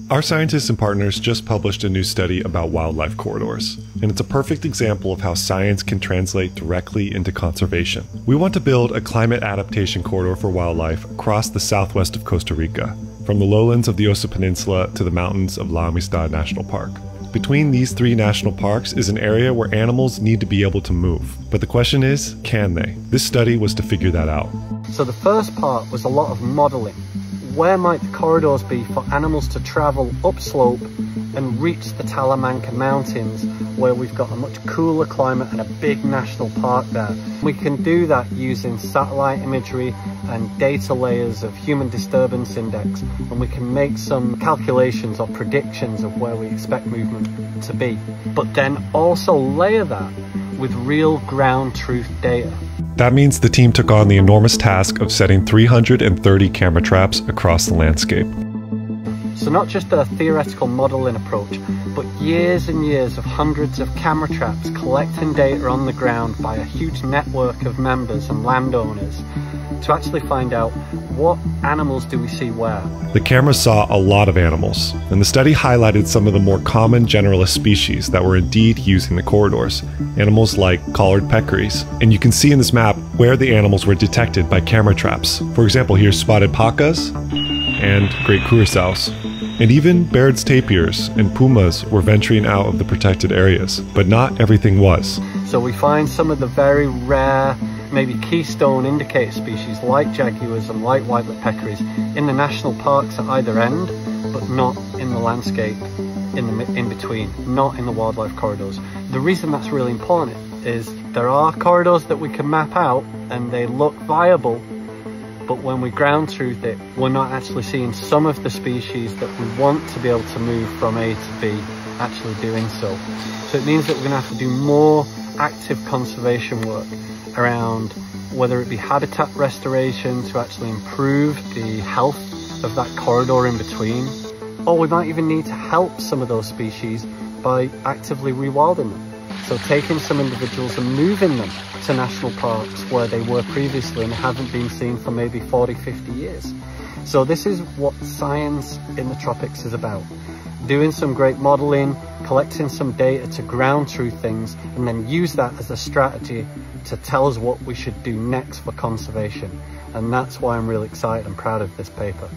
Our scientists and partners just published a new study about wildlife corridors, and it's a perfect example of how science can translate directly into conservation. We want to build a climate adaptation corridor for wildlife across the southwest of Costa Rica, from the lowlands of the Osa Peninsula to the mountains of La Amistad National Park. Between these three national parks is an area where animals need to be able to move. But the question is, can they? This study was to figure that out. So the first part was a lot of modelling. Where might the corridors be for animals to travel upslope and reach the Talamanca Mountains, where we've got a much cooler climate and a big national park there. We can do that using satellite imagery and data layers of human disturbance index, and we can make some calculations or predictions of where we expect movement to be, but then also layer that with real ground truth data. That means the team took on the enormous task of setting 330 camera traps across the landscape. So not just a theoretical modelling approach, but years and years of hundreds of camera traps collecting data on the ground by a huge network of members and landowners to actually find out what animals do we see where. The cameras saw a lot of animals, and the study highlighted some of the more common generalist species that were indeed using the corridors, animals like collared peccaries. And you can see in this map where the animals were detected by camera traps. For example, here's spotted pacas and great curassows. And even Baird's tapirs and pumas were venturing out of the protected areas, but not everything was. So we find some of the very rare, maybe keystone indicator species like jaguars and like white-lipped peccaries in the national parks at either end, but not in the landscape in between, not in the wildlife corridors. The reason that's really important is there are corridors that we can map out and they look viable, but when we ground truth it, we're not actually seeing some of the species that we want to be able to move from A to B actually doing so. So it means that we're going to have to do more active conservation work around whether it be habitat restoration to actually improve the health of that corridor in between, or we might even need to help some of those species by actively rewilding them. So taking some individuals and moving them to national parks where they were previously and haven't been seen for maybe 40, 50 years. So this is what science in the tropics is about. Doing some great modeling, collecting some data to ground truth things, and then use that as a strategy to tell us what we should do next for conservation. And that's why I'm really excited and proud of this paper.